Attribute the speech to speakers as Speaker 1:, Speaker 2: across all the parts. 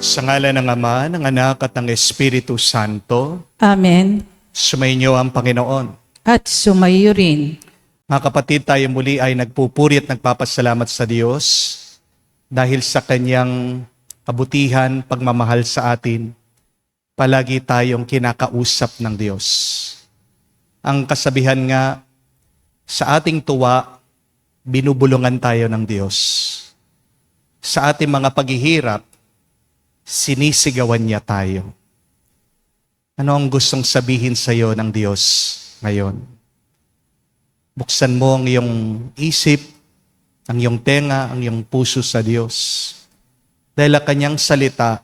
Speaker 1: Sa ngalan ng Ama, ng Anak at ng Espiritu Santo,
Speaker 2: Amen.
Speaker 1: sumainyo ang Panginoon.
Speaker 2: At sumayo rin.
Speaker 1: Mga kapatid, tayo muli ay nagpupuri at nagpapasalamat sa Diyos dahil sa Kanyang kabutihan, pagmamahal sa atin. Palagi tayong kinakausap ng Diyos. Ang kasabihan nga, sa ating tuwa, binubulungan tayo ng Diyos. Sa ating mga paghihirap, sinisigawan niya tayo. Ano ang gustong sabihin sa iyo ng Diyos ngayon? Buksan mo ang iyong isip, ang iyong tenga, ang iyong puso sa Diyos. Dahil ang kanyang salita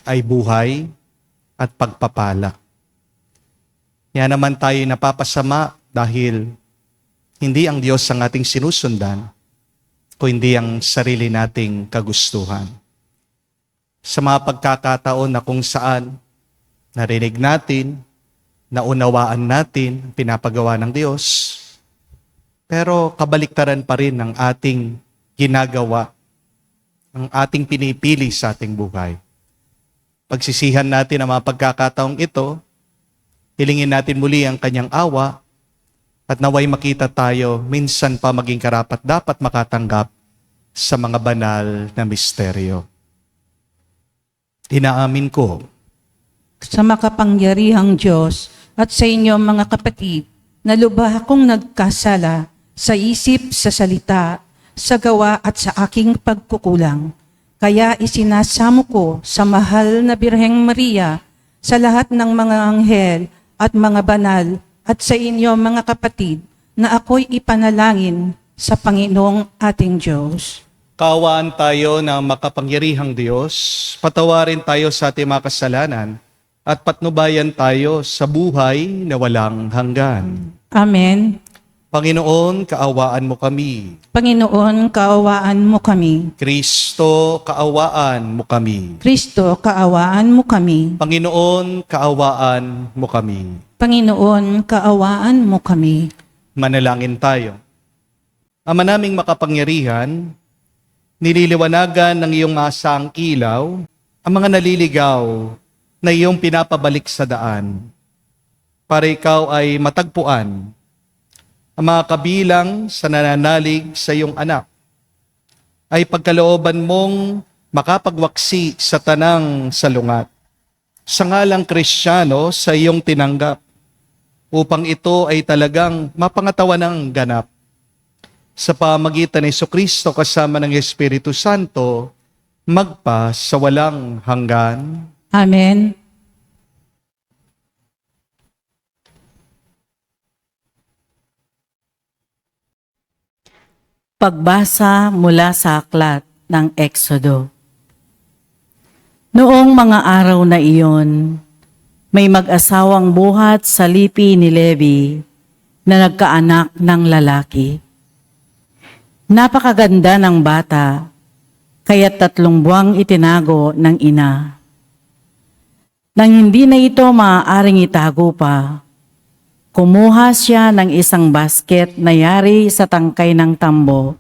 Speaker 1: ay buhay at pagpapala. Kaya naman tayo napapasama dahil hindi ang Diyos ang ating sinusundan, kundi ang sarili nating kagustuhan. Sa mga pagkakataon na kung saan narinig natin, naunawaan natin, pinapagawa ng Diyos, pero kabaliktaran pa rin ang ating ginagawa, ang ating pinipili sa ating buhay. Pagsisihan natin ang mga pagkakataong ito, hilingin natin muli ang kanyang awa, at naway makita tayo minsan pa maging karapat-dapat makatanggap sa mga banal na misteryo. Inaamin ko
Speaker 2: Sa makapangyarihang Diyos at sa inyo mga kapatid, na lubha akong nagkasala sa isip, sa salita, sa gawa at sa aking pagkukulang. Kaya isinasamo ko sa mahal na Birheng Maria, sa lahat ng mga anghel at mga banal, at sa inyo mga kapatid, na ako'y ipanalangin sa Panginoong ating Diyos.
Speaker 1: kaawaan tayo ng makapangyarihang Diyos, patawarin tayo sa ating mga kasalanan, at patnubayan tayo sa buhay na walang hanggan.
Speaker 2: Amen.
Speaker 1: Panginoon, kaawaan mo kami.
Speaker 2: Panginoon, kaawaan mo kami.
Speaker 1: Kristo, kaawaan mo kami.
Speaker 2: Kristo, kaawaan mo kami.
Speaker 1: Panginoon, kaawaan mo kami.
Speaker 2: Panginoon, kaawaan mo kami.
Speaker 1: Manalangin tayo. Ama naming makapangyarihan, nililiwanagan ng iyong asang ilaw ang mga naliligaw na iyong pinapabalik sa daan para ikaw ay matagpuan ang mga kabilang sa nananalig sa iyong anak ay pagkalooban mong makapagwaksi sa tanang salungat sa ngalang Kristiyano sa iyong tinanggap upang ito ay talagang mapangatawan ng ganap sa pamagitan ni Jesucristo kasama ng Espiritu Santo, magpa sa walang hanggan.
Speaker 2: Amen.
Speaker 3: Pagbasa mula sa aklat ng Exodo. Noong mga araw na iyon, may mag-asawang buhat sa lipi ni Levi na nagkaanak ng lalaki. Napakaganda ng bata, kaya 3 buwang itinago ng ina. Nang hindi na ito maaaring itago pa, kumuha siya ng isang basket na yari sa tangkay ng tambo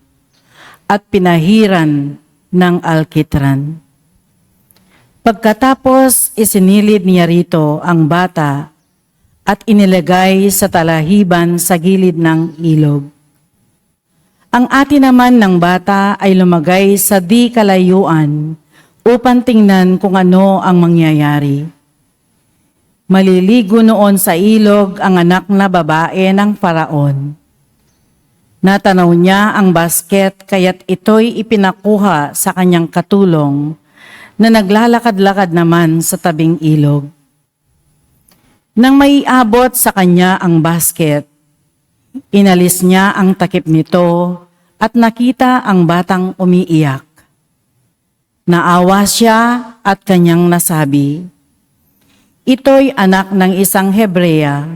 Speaker 3: at pinahiran ng alkitran. Pagkatapos isinilid niya rito ang bata at inilagay sa talahiban sa gilid ng ilog. Ang ate naman ng bata ay lumagay sa di kalayuan upang tingnan kung ano ang mangyayari. Maliligo noon sa ilog ang anak na babae ng Faraon. Natanaw niya ang basket kaya't ito'y ipinakuha sa kanyang katulong na naglalakad-lakad naman sa tabing ilog. Nang maiabot sa kanya ang basket, inalis niya ang takip nito at nakita ang batang umiiyak. Naawa siya at kanyang nasabi, "Ito'y anak ng isang Hebrea."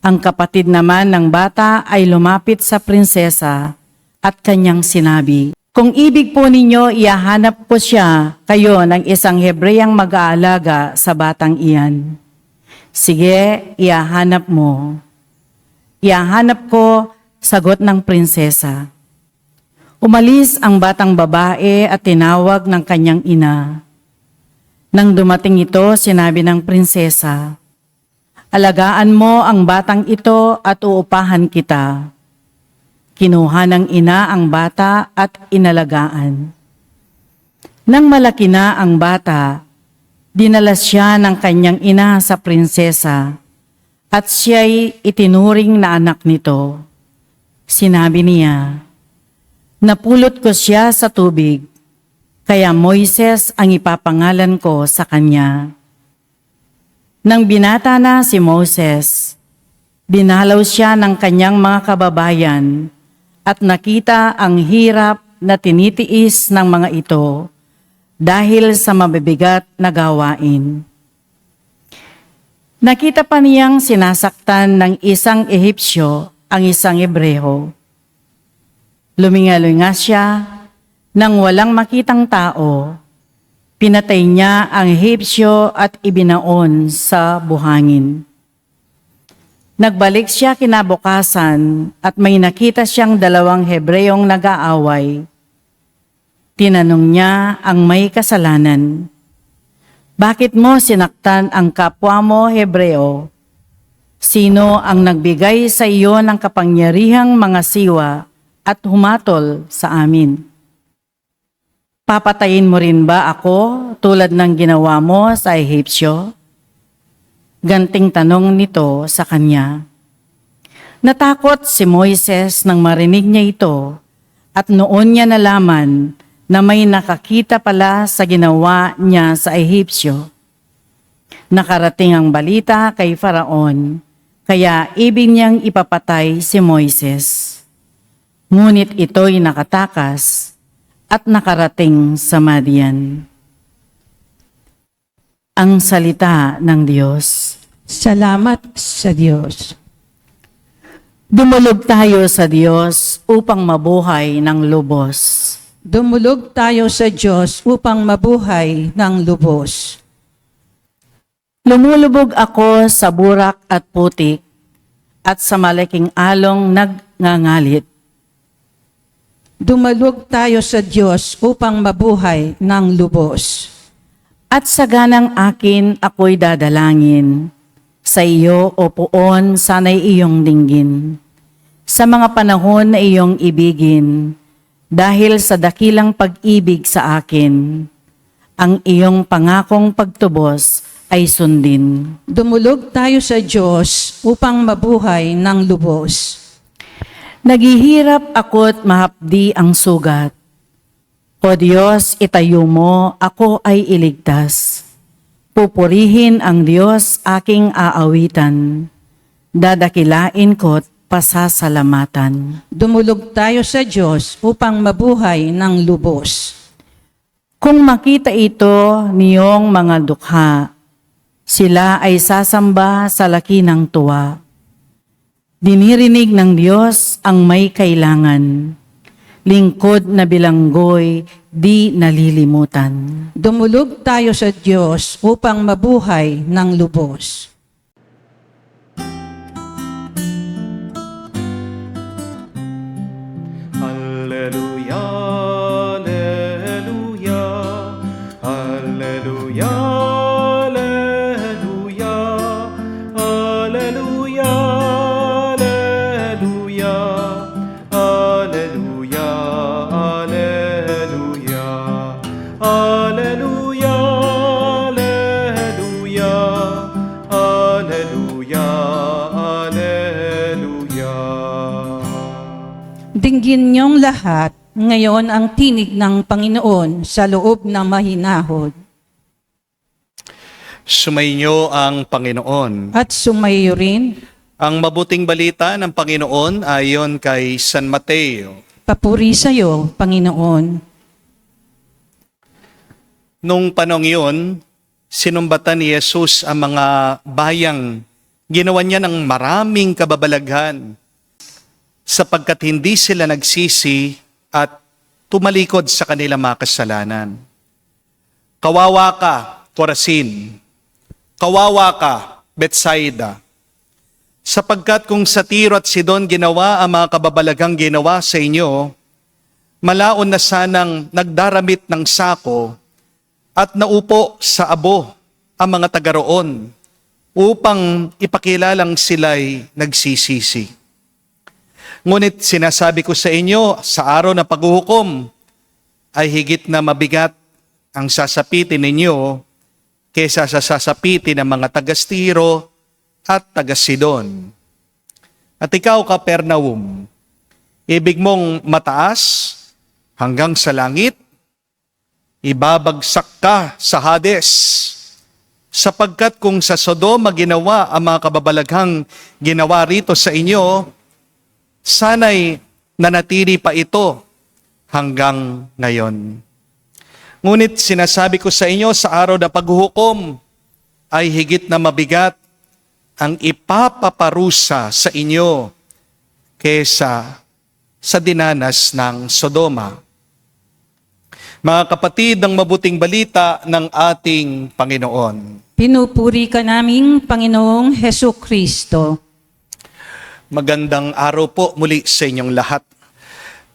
Speaker 3: Ang kapatid naman ng bata ay lumapit sa prinsesa at kanyang sinabi, "Kung ibig po ninyo, ihahanap ko siya kayo ng isang Hebreyang mag-aalaga sa batang iyan." "Sige, ihahanap mo." "Ihahanap ko," sagot ng prinsesa. Umalis ang batang babae at tinawag ng kanyang ina. Nang dumating ito, sinabi ng prinsesa, "Alagaan mo ang batang ito at uupahan kita." Kinuha ng ina ang bata at inalagaan. Nang malaki na ang bata, dinala siya ng kanyang ina sa prinsesa at siya'y itinuring na anak nito. Sinabi niya, "Napulot ko siya sa tubig, kaya Moises ang ipapangalan ko sa kanya." Nang binata na si Moses, dinalaw siya ng kanyang mga kababayan at nakita ang hirap na tinitiis ng mga ito dahil sa mabibigat na gawain. Nakita pa niyang sinasaktan ng isang Ehipsyo ang isang Hebreho. Lumingalinga siya nang walang makitang tao. Pinatay niya ang Ehipsyo at ibinaon sa buhangin. Nagbalik siya kinabukasan at may nakita siyang dalawang Hebreyong nag-aaway. Tinanong niya ang may kasalanan, "Bakit mo sinaktan ang kapwa mo Hebreo? Sino ang nagbigay sa iyo ng kapangyarihang mga siwa at humatol sa amin? Papatayin mo rin ba ako tulad ng ginawa mo sa Ehipsyo?" Ganting tanong nito sa kanya. Natakot si Moises nang marinig niya ito at noon niya nalaman na may nakakita pala sa ginawa niya sa Ehipsyo. Nakarating ang balita kay Faraon, kaya ibig niyang ipapatay si Moises. Ngunit ito'y nakatakas at nakarating sa Madian. Ang salita ng Diyos.
Speaker 2: Salamat sa Diyos.
Speaker 3: Dumulog tayo sa Diyos upang mabuhay ng lubos.
Speaker 2: Dumulog tayo sa Diyos upang mabuhay ng lubos.
Speaker 3: Lumulubog ako sa burak at putik at sa malaking along nagngangalit.
Speaker 2: Dumulog tayo sa Diyos upang mabuhay ng lubos.
Speaker 3: At sa ganang akin ako'y dadalangin. Sa iyo, O Poon, sana'y iyong dinggin. Sa mga panahon na iyong ibigin, dahil sa dakilang pag-ibig sa akin, ang iyong pangakong pagtubos ay sundin.
Speaker 2: Dumulog tayo sa Diyos upang mabuhay ng lubos.
Speaker 3: Naghihirap ako't mahapdi ang sugat. O Diyos, itayo mo, ako ay iligtas. Pupurihin ang Diyos aking aawitan. Dadakilain ko't pasasalamatan.
Speaker 2: Dumulog tayo sa Diyos upang mabuhay ng lubos.
Speaker 3: Kung makita ito niyong mga dukha, sila ay sasamba sa laki ng tuwa. Dinirinig ng Diyos ang may kailangan. Lingkod na bilanggoy, di nalilimutan.
Speaker 2: Dumulog tayo sa Diyos upang mabuhay ng lubos.
Speaker 1: Alleluia, alleluia, alleluia, alleluia, alleluia, alleluia, alleluia, alleluia, alleluia, alleluia, alleluia, alleluia.
Speaker 2: Dinggin niyong lahat ngayon ang tinig ng Panginoon sa loob ng mahinahon
Speaker 1: Sumainyo ang Panginoon.
Speaker 2: at sumayo rin.
Speaker 1: Ang mabuting balita ng Panginoon ayon kay San Mateo.
Speaker 2: Papuri sa iyo, Panginoon.
Speaker 1: Nung panong yun, sinumbatan ni Jesus ang mga bayang ginawa niya ng maraming kababalaghan sapagkat hindi sila nagsisi at tumalikod sa kanilang mga kasalanan. Kawawa ka, Corazin. Kawawa ka, Bethsaida. Sapagkat kung sa Tiro at Sidon ginawa ang mga kababalaghang ginawa sa inyo, malaon na sanang nagdaramit ng sako at naupo sa abo ang mga taga roon upang ipakilalang sila'y nagsisisi. Ngunit sinasabi ko sa inyo, sa araw na paghuhukom ay higit na mabigat ang sasapitin ninyo kaysa sa sasapitin ng mga taga-Tiro at taga-Sidon. At ikaw, Kapernaum, ibig mong mataas hanggang sa langit, ibabagsak ka sa Hades, sapagkat kung sa Sodoma ginawa ang mga kababalaghang ginawa rito sa inyo, sana'y nanatili pa ito hanggang ngayon. Ngunit sinasabi ko sa inyo, sa araw na paghuhukom ay higit na mabigat ang ipapaparusa sa inyo kesa sa dinanas ng Sodoma. Mga kapatid, ang mabuting balita ng ating Panginoon.
Speaker 2: Pinupuri ka naming Panginoong Hesus Kristo.
Speaker 1: Magandang araw po muli sa inyong lahat.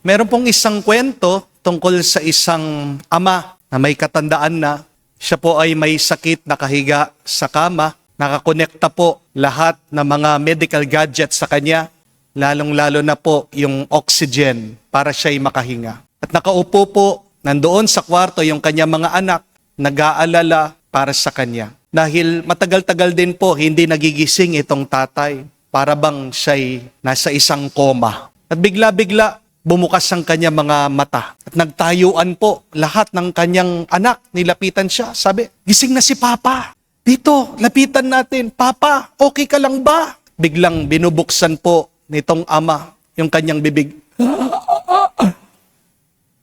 Speaker 1: Meron pong isang kwento tungkol sa isang ama na may katandaan na. Siya po ay may sakit, nakahiga sa kama. Nakakonekta po lahat ng mga medical gadgets sa kanya. Lalong-lalo na po yung oxygen para siya'y makahinga. At nakaupo po, nandoon sa kwarto yung kanyang mga anak, nag-aalala para sa kanya. Dahil matagal-tagal din po, hindi nagigising itong tatay. Para bang siya'y nasa isang koma. At bigla-bigla, bumukas ang kanyang mga mata. At nagtayuan po lahat ng kanyang anak. Nilapitan siya. Sabi, gising na si Papa. Dito, lapitan natin. Papa, okay ka lang ba? Biglang binubuksan po nitong ama yung kanyang bibig.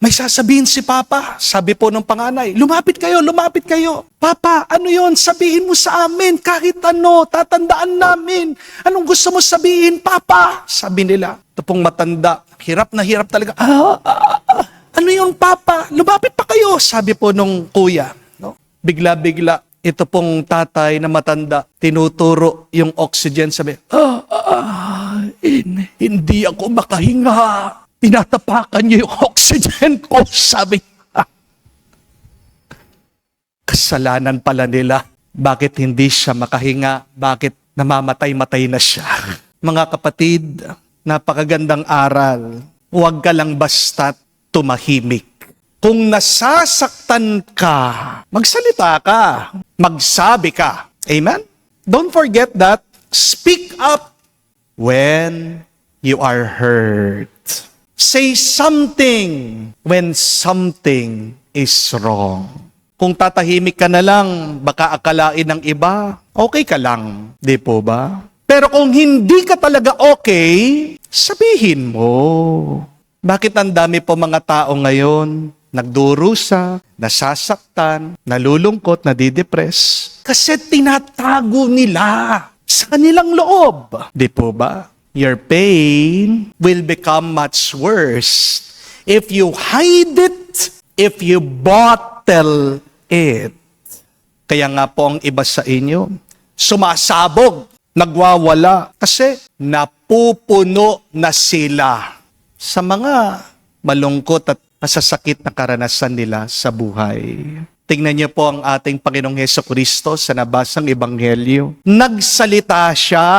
Speaker 1: May sasabihin si Papa. Sabi po ng panganay, lumapit kayo, lumapit kayo. Papa, ano yon? Sabihin mo sa amin, kahit ano, tatandaan namin. Anong gusto mo sabihin, Papa? Sabi nila, ito pong matanda, hirap na hirap talaga. Ano yon, Papa? Lumapit pa kayo, sabi po nung kuya. No? Bigla-bigla, ito pong tatay na matanda, tinuturo yung oxygen, sabi, hindi ako makahinga. Tinatapakan niyo yung oxygen ko, sabi niya. Kasalanan pala nila. Bakit hindi siya makahinga? Bakit namamatay-matay na siya? Mga kapatid, napakagandang aral. Huwag ka lang basta't tumahimik. Kung nasasaktan ka, magsalita ka. Magsabi ka. Amen? Don't forget that. Speak up when you are hurt. Say something when something is wrong. Kung tatahimik ka na lang, baka akalain ng iba, okay ka lang. Di po ba? Pero kung hindi ka talaga okay, sabihin mo. Bakit ang dami po mga tao ngayon nagdurusa, nasasaktan, nalulungkot, nadidepress? Kasi tinatago nila sa kanilang loob. Di po ba? Your pain will become much worse if you hide it, if you bottle it. Kaya nga po ang iba sa inyo, sumasabog, nagwawala, kasi napupuno na sila sa mga malungkot at masasakit na karanasan nila sa buhay. Tingnan niyo po ang ating Panginoong Hesukristo sa nabasang Ebanghelyo. Nagsalita siya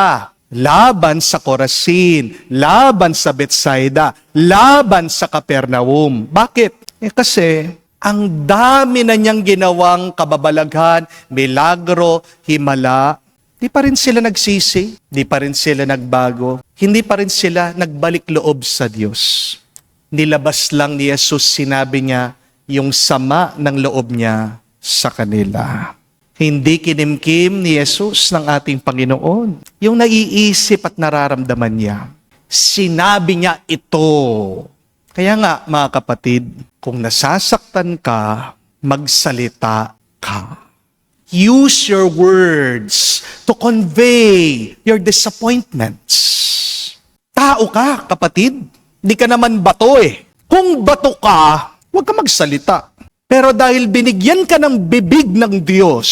Speaker 1: laban sa Corazin, laban sa Bethsaida, laban sa Capernaum. Bakit? Kasi ang dami na niyang ginawang kababalaghan, milagro, himala. Di pa rin sila nagsisi, di pa rin sila nagbago, hindi pa rin sila nagbalik loob sa Diyos. Nilabas lang ni Jesus, sinabi niya, yung sama ng loob niya sa kanila. Hindi kinimkim ni Jesus ng ating Panginoon yung naiisip at nararamdaman niya. Sinabi niya ito. Kaya nga, mga kapatid, kung nasasaktan ka, magsalita ka. Use your words to convey your disappointments. Tao ka, kapatid. Di ka naman bato eh. Kung bato ka, huwag ka magsalita. Pero dahil binigyan ka ng bibig ng Diyos,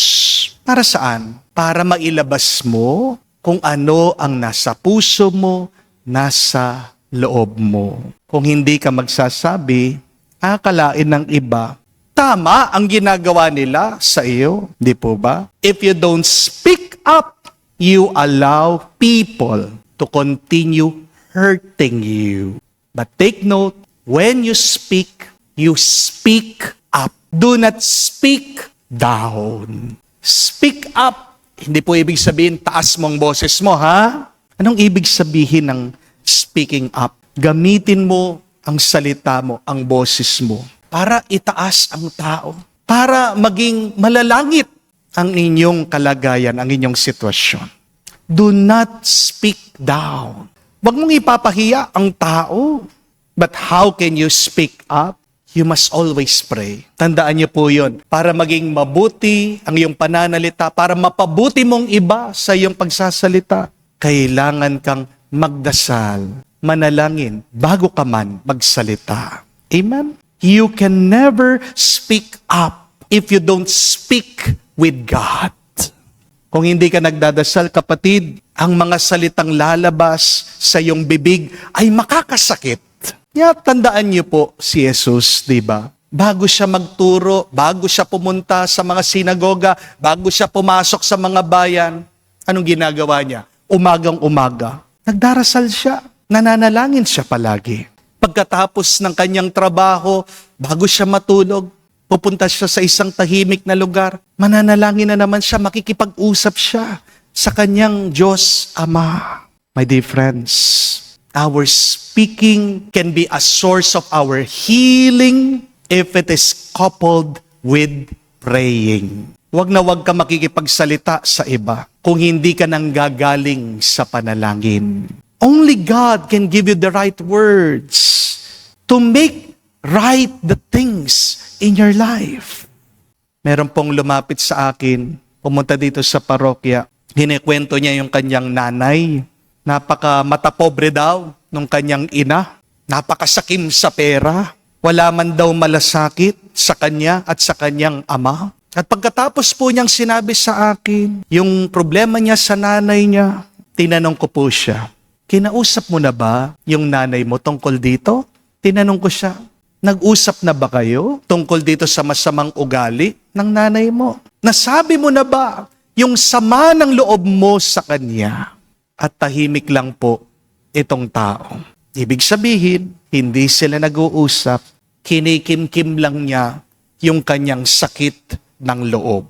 Speaker 1: para saan? Para mailabas mo kung ano ang nasa puso mo, nasa loob mo. Kung hindi ka magsasabi, akalain ng iba, tama ang ginagawa nila sa iyo, di po ba? If you don't speak up, you allow people to continue hurting you. But take note, when you speak up. Do not speak down. Speak up. Hindi po ibig sabihin, taas mong boses mo, ha? Anong ibig sabihin ng speaking up? Gamitin mo ang salita mo, ang boses mo, para itaas ang tao. Para maging malalangit ang inyong kalagayan, ang inyong sitwasyon. Do not speak down. Huwag mong ipapahiya ang tao. But how can you speak up? You must always pray. Tandaan niyo po yun. Para maging mabuti ang iyong pananalita, para mapabuti mong iba sa iyong pagsasalita, kailangan kang magdasal, manalangin, bago ka man magsalita. Amen? You can never speak up if you don't speak with God. Kung hindi ka nagdadasal, kapatid, ang mga salitang lalabas sa iyong bibig ay makakasakit. Tandaan niyo po si Jesus, di ba? Bago siya magturo, bago siya pumunta sa mga sinagoga, bago siya pumasok sa mga bayan, anong ginagawa niya? Umagang-umaga, nagdarasal siya, nananalangin siya palagi. Pagkatapos ng kanyang trabaho, bago siya matulog, pupunta siya sa isang tahimik na lugar, mananalangin na naman siya, makikipag-usap siya sa kanyang Diyos Ama. My dear friends, our speaking can be a source of our healing if it is coupled with praying. Huwag na huwag ka makikipagsalita sa iba kung hindi ka nanggagaling sa panalangin. Only God can give you the right words to make right the things in your life. Meron pong lumapit sa akin, pumunta dito sa parokya, hinikwento niya yung kanyang nanay. Napaka matapobre daw nung kanyang ina. Napakasakim sa pera. Wala man daw malasakit sa kanya at sa kanyang ama. At pagkatapos po niyang sinabi sa akin, yung problema niya sa nanay niya, tinanong ko po siya, kinausap mo na ba yung nanay mo tungkol dito? Tinanong ko siya, nag-usap na ba kayo tungkol dito sa masamang ugali ng nanay mo? Nasabi mo na ba yung sama ng loob mo sa kanya? At tahimik lang po itong tao. Ibig sabihin, hindi sila nag-uusap, kinikim-kim lang niya yung kanyang sakit ng loob.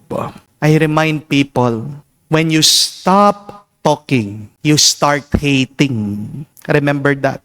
Speaker 1: I remind people, when you stop talking, you start hating. Remember that.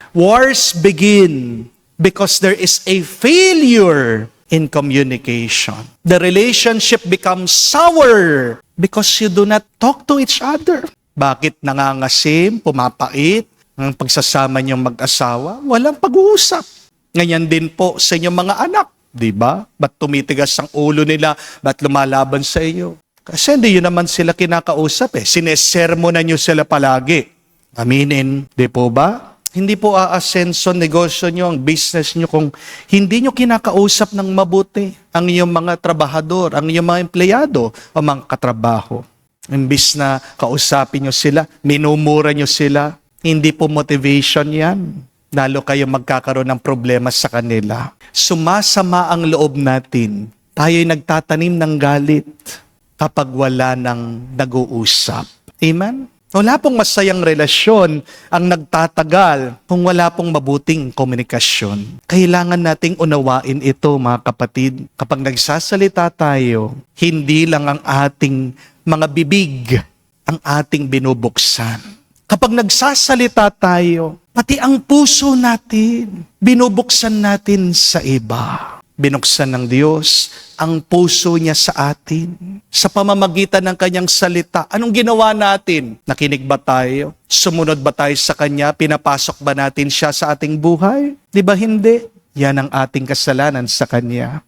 Speaker 1: Wars begin because there is a failure in communication. The relationship becomes sour because you do not talk to each other. Bakit nangangasim, pumapait, ang pagsasama niyong mag-asawa? Walang pag-uusap. Ganyan din po sa inyong mga anak, di ba? Ba't tumitigas ang ulo nila? Ba't lumalaban sa iyo? Kasi hindi yun naman sila kinakausap eh. Sinesermonan niyo sila palagi. Aminin, di po ba? Hindi po aasenso negosyo niyo, ang business niyo kung hindi niyo kinakausap ng mabuti ang iyong mga trabahador, ang iyong mga empleyado o mga katrabaho. Imbis na kausapin nyo sila, minumura nyo sila, hindi po motivation yan. Lalo kayo magkakaroon ng problema sa kanila. Sumasama ang loob natin. Tayo'y nagtatanim ng galit kapag wala nang nag-uusap. Amen? Wala pong masayang relasyon ang nagtatagal kung wala pong mabuting komunikasyon. Kailangan nating unawain ito, mga kapatid. Kapag nagsasalita tayo, hindi lang ang ating mga bibig ang ating binubuksan. Kapag nagsasalita tayo, pati ang puso natin, binubuksan natin sa iba. Binuksan ng Diyos ang puso niya sa atin. Sa pamamagitan ng kanyang salita, anong ginawa natin? Nakinig ba tayo? Sumunod ba tayo sa kanya? Pinapasok ba natin siya sa ating buhay? Di ba hindi? Yan ang ating kasalanan sa kanya.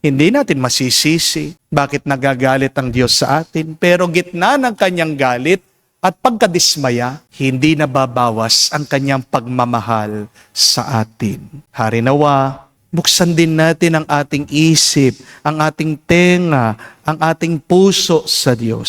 Speaker 1: Hindi natin masisisi bakit nagagalit ang Diyos sa atin. Pero gitna ng kanyang galit at pagkadismaya, hindi nababawas ang kanyang pagmamahal sa atin. Hari nawa, buksan din natin ang ating isip, ang ating tenga, ang ating puso sa Diyos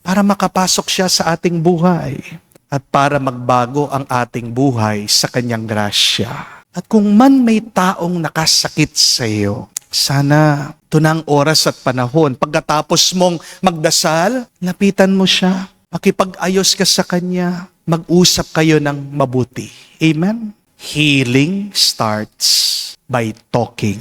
Speaker 1: para makapasok siya sa ating buhay at para magbago ang ating buhay sa kanyang grasya. At kung man may taong nakasakit sa iyo, Sana ito na ang oras at panahon. Pagkatapos mong magdasal, lapitan mo siya. Makipag-ayos ka sa Kanya. Mag-usap kayo ng mabuti. Amen? Healing starts by talking.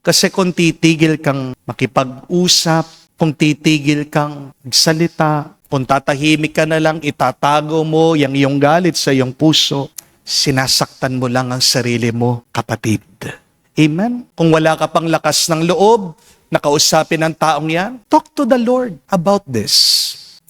Speaker 1: Kasi kung titigil kang makipag-usap, kung titigil kang magsalita, kung tatahimik ka na lang, itatago mo yung iyong galit sa iyong puso, sinasaktan mo lang ang sarili mo, kapatid. Amen? Kung wala ka pang lakas ng loob, nakausapin ng taong yan, talk to the Lord about this.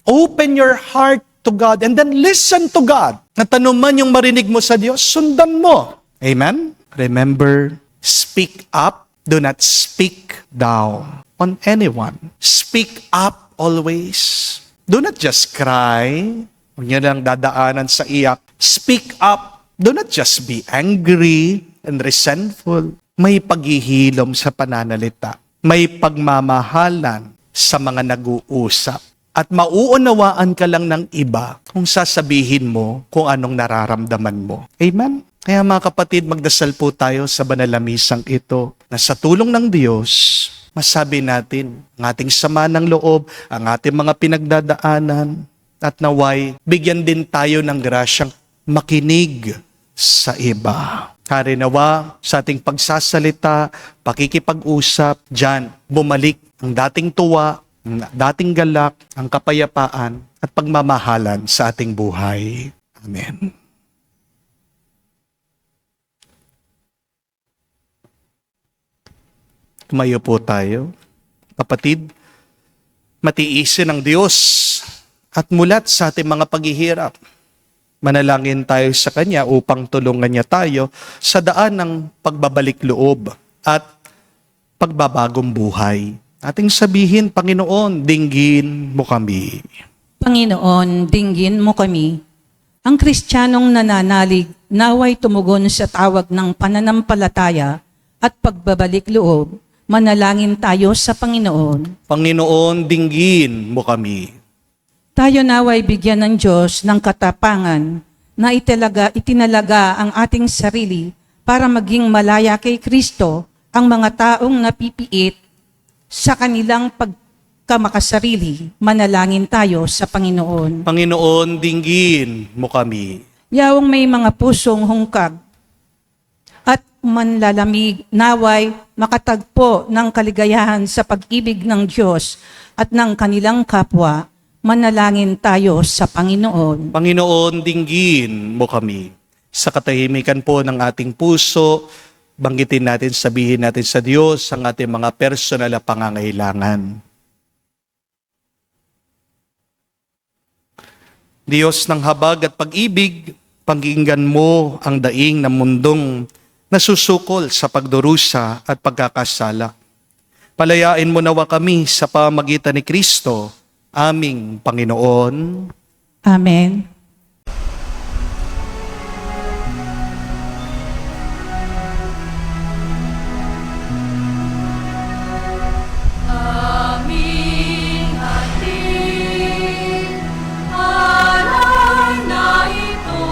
Speaker 1: Open your heart to God and then listen to God. Natanong man yung marinig mo sa Diyos, sundan mo. Amen? Remember, speak up, do not speak down on anyone. Speak up always. Do not just cry. Huwag niyo lang dadaanan sa iyak. Speak up. Do not just be angry and resentful. May paghihilom sa pananalita. May pagmamahalan sa mga nag-uusap. At mauunawaan ka lang ng iba kung sasabihin mo kung anong nararamdaman mo. Amen? Kaya mga kapatid, magdasal po tayo sa banal na misang ito na sa tulong ng Diyos, masabi natin ang ating sama ng loob, ang ating mga pinagdadaanan, at naway, bigyan din tayo ng grasyang makinig sa iba. Harinawa sa ating pagsasalita, pakikipag-usap, diyan bumalik ang dating tuwa, ang dating galak, ang kapayapaan, at pagmamahalan sa ating buhay. Amen. Tumayo po tayo. Kapatid, matiisin ang Diyos at mulat sa ating mga paghihirap. Manalangin tayo sa Kanya upang tulungan niya tayo sa daan ng pagbabalik loob at pagbabagong buhay. Ating sabihin, Panginoon, dinggin mo kami.
Speaker 2: Panginoon, dinggin mo kami. Ang Kristiyanong nananalig, naway tumugon sa tawag ng pananampalataya at pagbabalik loob. Manalangin tayo sa Panginoon.
Speaker 1: Panginoon, dinggin mo kami.
Speaker 2: Tayo naway bigyan ng Diyos ng katapangan na itinalaga ang ating sarili para maging malaya kay Kristo ang mga taong napipiit sa kanilang pagkamakasarili. Manalangin tayo sa Panginoon.
Speaker 1: Panginoon, dinggin mo kami.
Speaker 2: Yawang may mga pusong hungkag at manlalamig, naway makatagpo ng kaligayahan sa pag-ibig ng Diyos at ng kanilang kapwa. Manalangin tayo sa Panginoon.
Speaker 1: Panginoon, dinggin mo kami. Sa katahimikan po ng ating puso, banggitin natin, sabihin natin sa Diyos ang ating mga personal na pangangailangan. Diyos ng habag at pag-ibig, pakinggan mo ang daing ng mundong nasusukol sa pagdurusa at pagkakasala. Palayain mo nawa kami sa pamagitan ni Kristo, aming Panginoon.
Speaker 2: Amen.
Speaker 4: Aming hatid, alay na ito,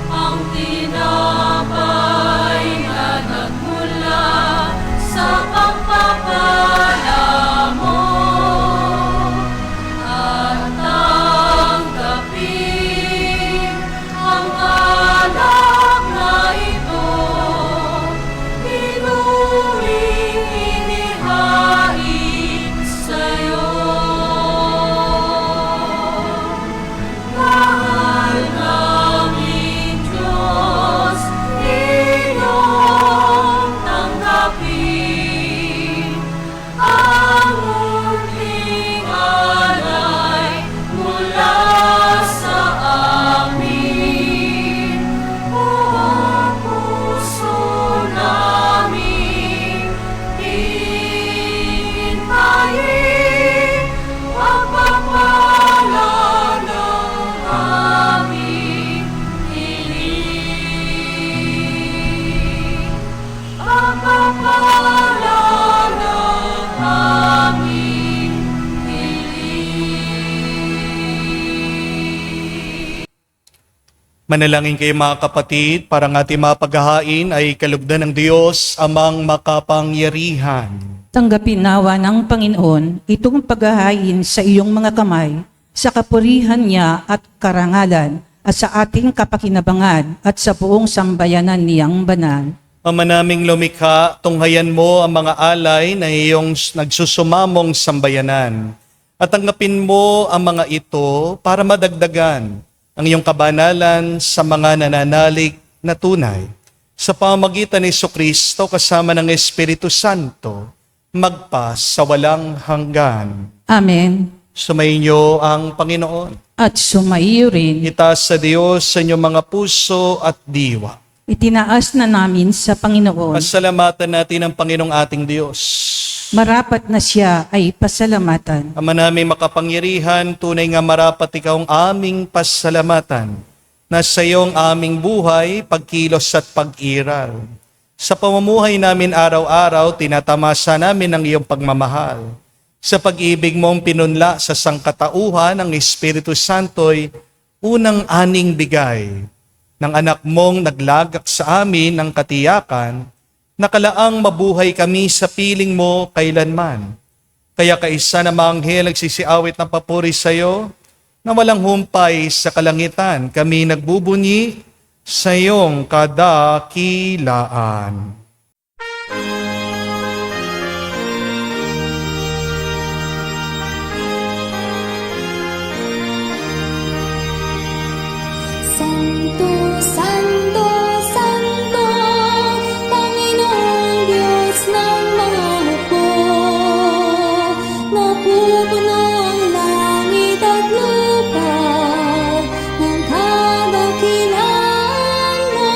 Speaker 4: ang tinapay na nagmula sa pagpapala mo. At tanggapin
Speaker 1: Manalangin kayo mga kapatid, para ang ating mga paghahain ay kalugdan ng Diyos amang makapangyarihan.
Speaker 2: Tanggapin nawa ng Panginoon itong paghahain sa iyong mga kamay, sa kapurihan niya at karangalan, at sa ating kapakinabangan at sa buong sambayanan niyang banal.
Speaker 1: Ama naming lumikha, tunghayan mo ang mga alay na iyong nagsusumamong sambayanan. At tanggapin mo ang mga ito para madagdagan ang iyong kabanalan sa mga nananalig na tunay. Sa pamamagitan ni Jesucristo kasama ng Espiritu Santo, magpa sa walang hanggan.
Speaker 2: Amen.
Speaker 1: Sumainyo ang Panginoon.
Speaker 2: At sumaiyo rin,
Speaker 1: Itaas sa Diyos sa inyong mga puso at diwa.
Speaker 2: itinaas na namin sa Panginoon.
Speaker 1: Pasalamatan natin ang Panginoong ating Diyos.
Speaker 2: Marapat na siya ay pasalamatan.
Speaker 1: Ama namin makapangyarihan, tunay nga marapat ikaw ang aming pasalamatan na sa iyong aming buhay, pagkilos at pag-iral. Sa pamumuhay namin araw-araw, tinatamasa namin ang iyong pagmamahal. Sa pag-ibig mong pinunla sa sangkatauhan ng Espiritu Santo'y unang aning bigay ng anak mong naglagak sa amin ng katiyakan, nakalaang mabuhay kami sa piling mo kailanman. Kaya kaisa na mga anghel nagsisiawit ng papuri sa iyo, na walang humpay sa kalangitan, kami nagbubunyi sa iyong kadakilaan.
Speaker 5: Santo, Santo, Santo, Panginoong Diyos ng mga hukbo. Napupuno ang langit at lupa ng kadakilaan mo.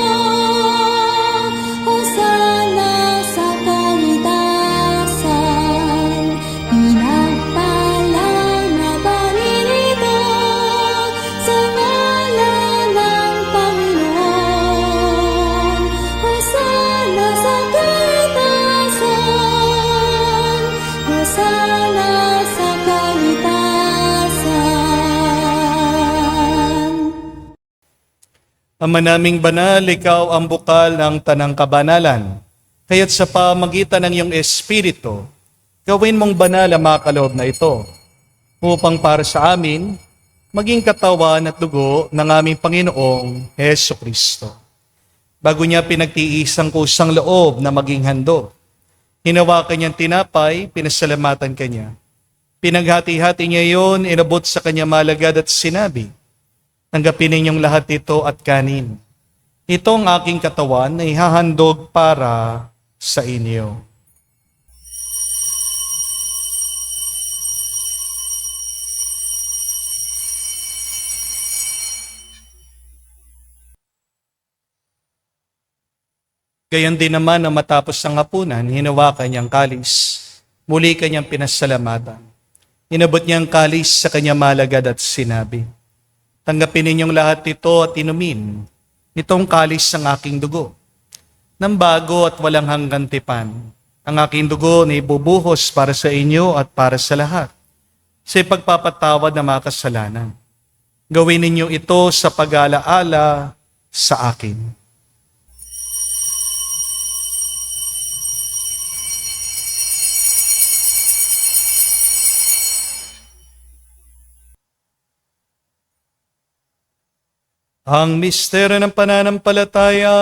Speaker 5: Hosana sa kaitasan, pinagpalang na paninito sa ngalan ng Panginoon. Hosana sa kaitasan, Hosana sa kaitasan.
Speaker 1: Ama naming banal, ikaw ang bukal ng tanang kabanalan. Kaya't sa pamagitan ng iyong Espiritu, gawin mong banal ang mga kaloob na ito, upang para sa amin, maging katawan at dugo ng aming Panginoong Heso Kristo. Bago niya pinagtiis ang kusang loob na maging handog, hinawakan niyang tinapay, pinasalamatan kanya. Pinaghati-hati niya yon, inabot sa kanya malagad at sinabi, tanggapin ninyong lahat ito at kanin. Ito ang aking katawan na ihahandog para sa inyo. Gayon din naman na matapos ang hapunan, hinawakan niyang kalis. Muli kanyang pinasalamatan. Inabot niyang kalis sa kanya malagad at sinabi, tanggapin ninyong lahat ito at inumin. Itong kalis ng aking dugo. Nang bago at walang hanggang tipan, ang aking dugo na ibubuhos para sa inyo at para sa lahat, sa ipagpapatawad ng mga kasalanan. Gawin ninyo ito sa pag-alaala sa akin. Ang misteryo ng pananampalataya.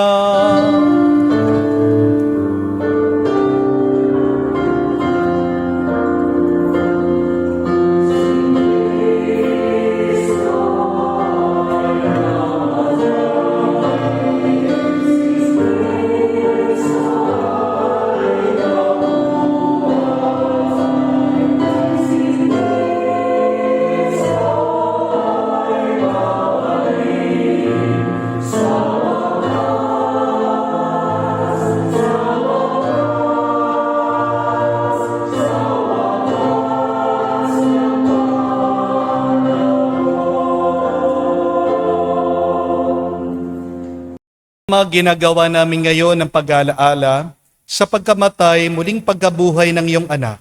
Speaker 1: Ginagawa namin ngayon ng pag-alaala sa pagkamatay, muling pagkabuhay ng iyong anak.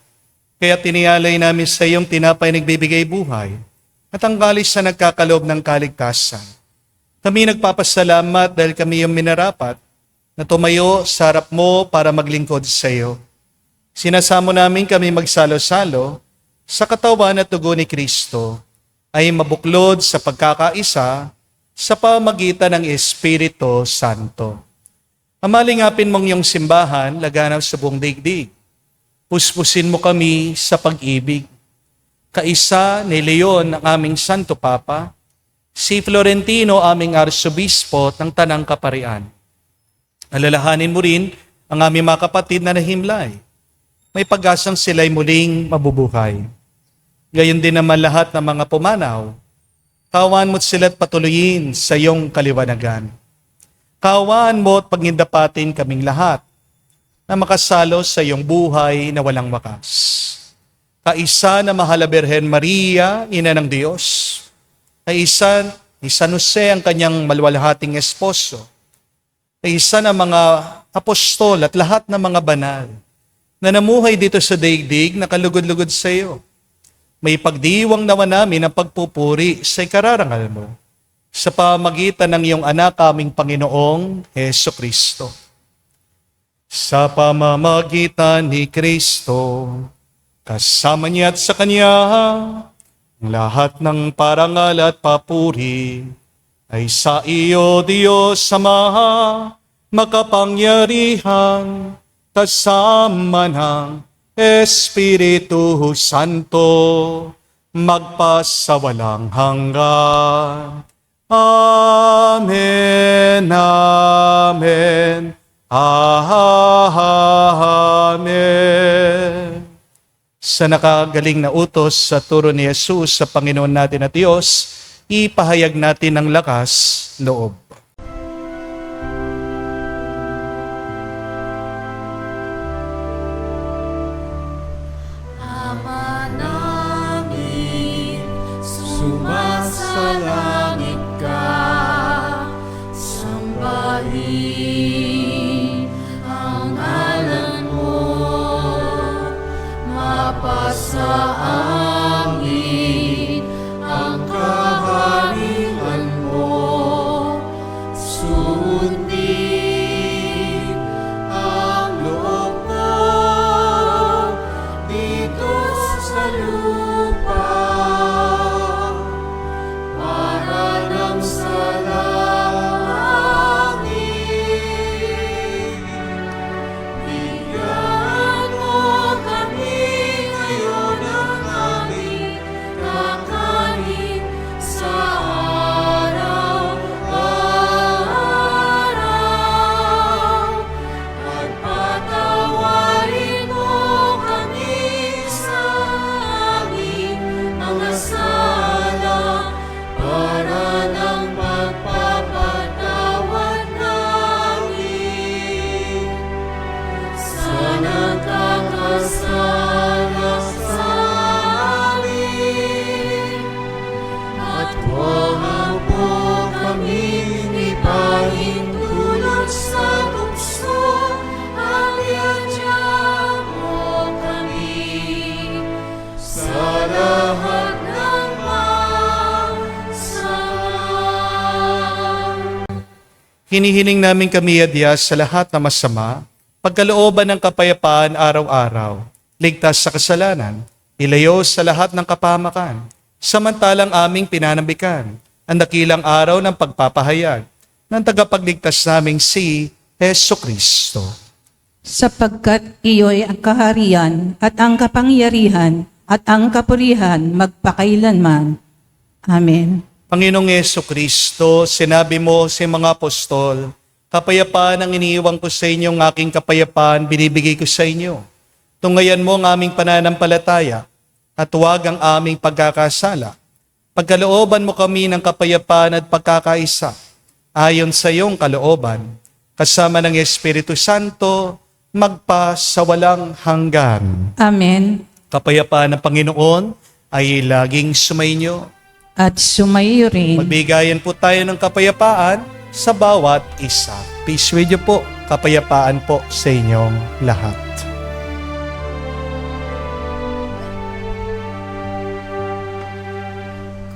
Speaker 1: Kaya tiniyalay namin sa iyong tinapay nagbibigay buhay at ang kalis na nagkakaloob ng kaligtasan. Kami nagpapasalamat dahil kami yung minarapat na tumayo sa harap mo para maglingkod sa iyo. Sinasamo namin kami magsalo-salo sa katawan at dugo ni Kristo ay mabuklod sa pagkakaisa sa pamagitan ng Espiritu Santo. Amalingapin mong iyong simbahan, laganap sa buong daigdig. Puspusin mo kami sa pag-ibig. Kaisa ni Leon, ang aming Santo Papa, si Florentino, aming Arsobispo ng Tanang Kaparian. Alalahanin mo rin ang aming mga kapatid na nahimlay. May pag-asang sila'y muling mabubuhay. Gayon din naman lahat ng mga pumanaw. Kawan mo't sila't patuloyin sa iyong kaliwanagan. Kawan mo at pagindapatin kaming lahat na makasalo sa iyong buhay na walang wakas. Kaisa na mahal na Birhen Maria, Ina ng Diyos. Kaisa ni San Jose, ang kanyang maluwalhating esposo. Kaisa na mga apostol at lahat ng mga banal na namuhay dito sa daigdig na kalugod-lugod sa iyo. May pagdiwang naman namin ang pagpupuri sa ikararangal mo sa pamagitan ng iyong anak aming Panginoong Heso Kristo. Sa pamamagitan ni Kristo, kasama niya at sa Kanya, ang lahat ng parangal at papuri ay sa iyo, Diyos Ama, makapangyarihan, kasama ng Espiritu Santo, magpasawalang hanggan. Amen, amen, amen. Sa nakagaling na utos sa turo ni Jesus sa Panginoon natin at Diyos, ipahayag natin ng lakas loob.
Speaker 4: Ama namin, sumasalangit ka, sambahin ang ngalan mo, mapasa amin ang kaharian mo, sundin ang loob mo dito sa lupa para nang sa langit. Bigyan mo kami ngayon ng aming kakanin sa araw-araw at patawarin mo kami sa aming mga sala para ng pagpapatawad namin sa nagkakasala sa amin. At huwag mo kaming ipahintulot sa tukso, at iadya mo kami sa lahat ng masama.
Speaker 1: Hinihiling namin kami, Diyos, sa lahat na masama, pagkalooban ng kapayapaan araw-araw, ligtas sa kasalanan, ilayo sa lahat ng kapahamakan, samantalang aming pinanambikan, ang dakilang araw ng pagpapahayag ng tagapagligtas naming si Heso Kristo.
Speaker 2: Sapagkat iyo'y ang kaharian at ang kapangyarihan at ang kapurihan magpakailanman. Amen.
Speaker 1: Panginoong Heso Kristo, sinabi mo sa mga apostol, kapayapaan ang iniiwan ko sa inyo, ang aking kapayapaan binibigay ko sa inyo. Tungayan mo ang aming pananampalataya at huwag ang aming pagkakasala. Pagkalooban mo kami ng kapayapaan at pagkakaisa, ayon sa iyong kalooban, kasama ng Espiritu Santo, magpasawalang hanggan.
Speaker 2: Amen.
Speaker 1: Kapayapaan ng Panginoon ay laging sumainyo.
Speaker 2: At sumayo rin.
Speaker 1: Magbigayan po tayo ng kapayapaan sa bawat isa. Peace with you po. Kapayapaan po sa inyong lahat.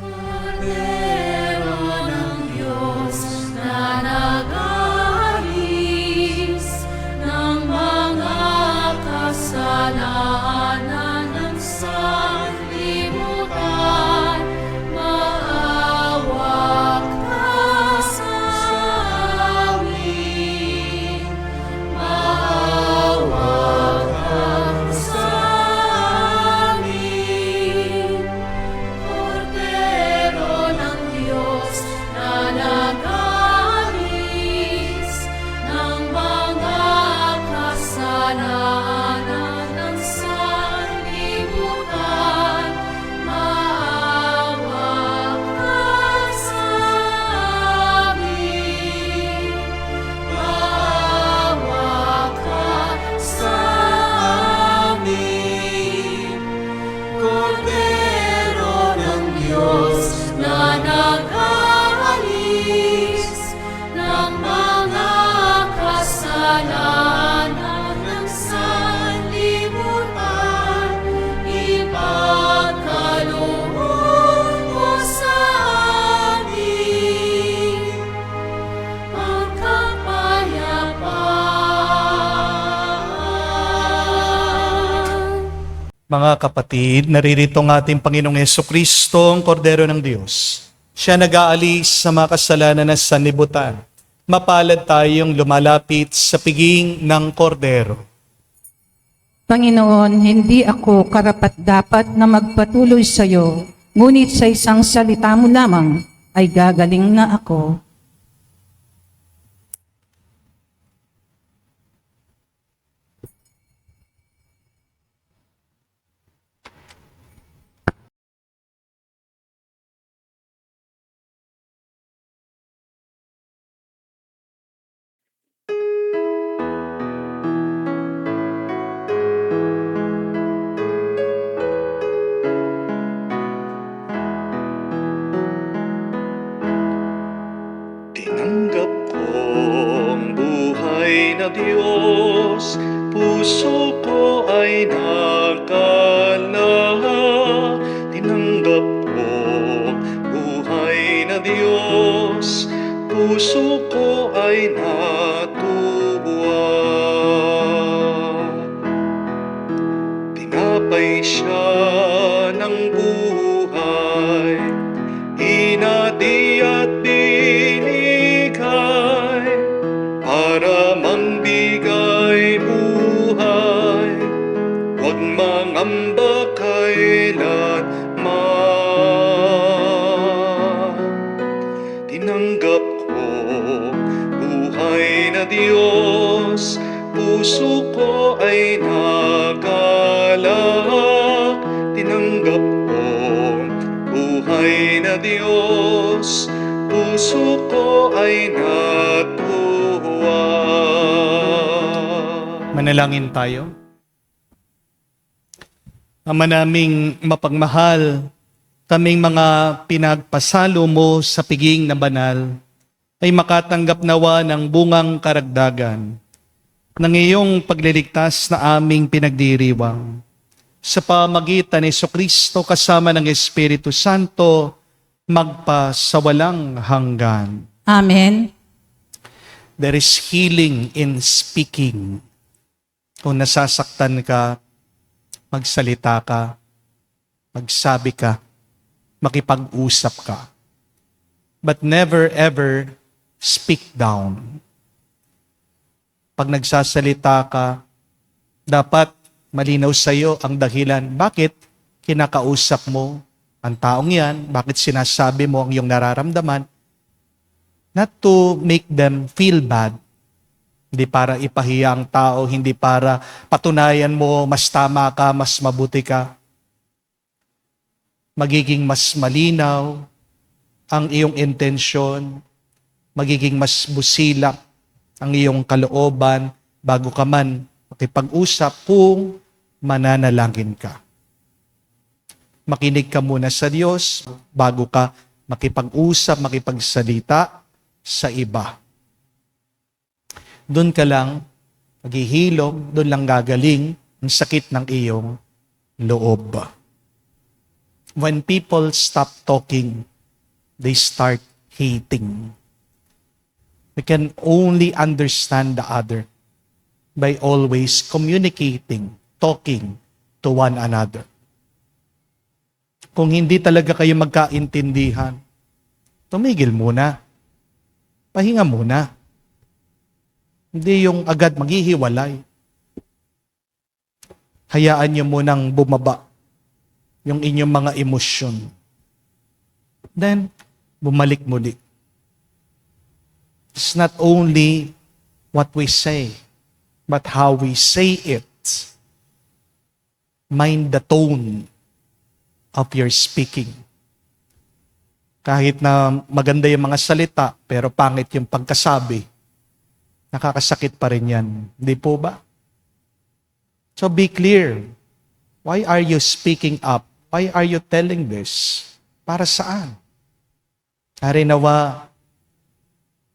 Speaker 4: Kordero ng Diyos, kasalanan ng sanlibutan, maawa ka sa amin. Maawa ka sa amin. Kordero ng Diyos na nag-alis ng mga kasalanan ng sanlibutan, maawa ka sa amin. Maawa ka sa amin. Kordero ng Diyos na nag-aalis ng mga kasalanan ng sanlibutan, ipagkaloob mo sa amin ang kapayapaan.
Speaker 1: Mga kapatid, naririto ang ating Panginoong Hesukristo, ang Kordero ng Diyos. Siya nag-aalis sa mga kasalanan ng sanlibutan. Mapalad tayong lumalapit sa piging ng Kordero.
Speaker 2: Panginoon, hindi ako karapat-dapat na magpatuloy sa iyo, ngunit sa isang salita mo lamang ay gagaling na ako.
Speaker 1: Tinanggap ko ang buhay na Diyos, puso ko ay nakala. Tinanggap ko ang buhay na Diyos, puso ko ay natuwa. Tinapay siya ng buhay, hinati at binigay para mangbigay buhay, huwag mangamba kailanman. Tinanggap ko buhay na Diyos, puso ko ay nagalak. Tinanggap ko buhay na Diyos, puso ko ay natuwa. Manalangin tayo. Ama naming mapagmahal, kaming mga pinagpasalo mo sa piging na banal, ay makatanggap nawa ng bungang karagdagan ng iyong pagliligtas na aming pinagdiriwang. Sa pamagitan ni Jesucristo kasama ng Espiritu Santo, magpasawalang hanggan.
Speaker 2: Amen.
Speaker 1: There is healing in speaking. Kung nasasaktan ka, magsalita ka, magsabi ka, makipag-usap ka. But never ever speak down. Pag nagsasalita ka, dapat malinaw sa iyo ang dahilan. Bakit kinakausap mo ang taong yan? Bakit sinasabi mo ang iyong nararamdaman? Not to make them feel bad. Hindi para ipahiya ang tao, hindi para patunayan mo mas tama ka, mas mabuti ka. Magiging mas malinaw ang iyong intensyon, magiging mas busilak ang iyong kalooban bago ka man makipag-usap kung mananalangin ka. Makinig ka muna sa Diyos bago ka makipag-usap, makipagsalita sa iba. Doon ka lang maghihilom, doon lang gagaling ang sakit ng iyong loob. When people stop talking, they start hating. We can only understand the other by always communicating talking to one another. Kung hindi talaga kayo magkaintindihan, tumigil muna. Pahinga muna. Hindi yung agad maghihiwalay. Hayaan nyo munang bumaba yung inyong mga emosyon. Then, bumalik muli. It's not only what we say, but how we say it. Mind the tone of your speaking. Kahit na maganda yung mga salita, pero pangit yung pagkasabi, nakakasakit pa rin yan. Hindi po ba? So be clear. Why are you speaking up? Why are you telling this? Para saan? Harinawa,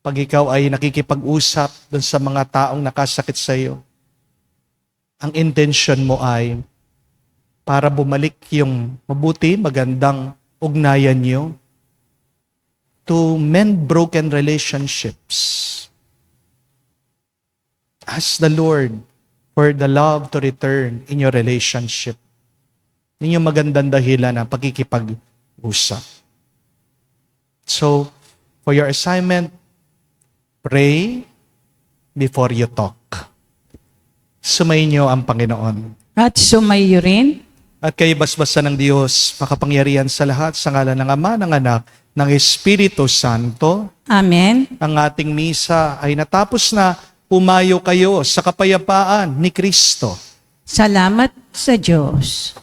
Speaker 1: pag ikaw ay nakikipag-usap dun sa mga taong nakasakit sa iyo, ang intention mo ay para bumalik yung mabuti, magandang ugnayan niyo to mend broken relationships. Ask the Lord for the love to return in your relationship. Yun yung magandang dahilan ng pagkikipag-usap. So, for your assignment, pray before you talk. Sumayin niyo ang Panginoon.
Speaker 2: At sumayo rin
Speaker 1: At kayo basbasa ng Diyos, makapangyarihan sa lahat, sa ngalan ng Ama, ng Anak, ng Espiritu Santo.
Speaker 2: Amen.
Speaker 1: Ang ating misa ay natapos na. Pumayo kayo sa kapayapaan ni Kristo.
Speaker 2: Salamat sa Diyos.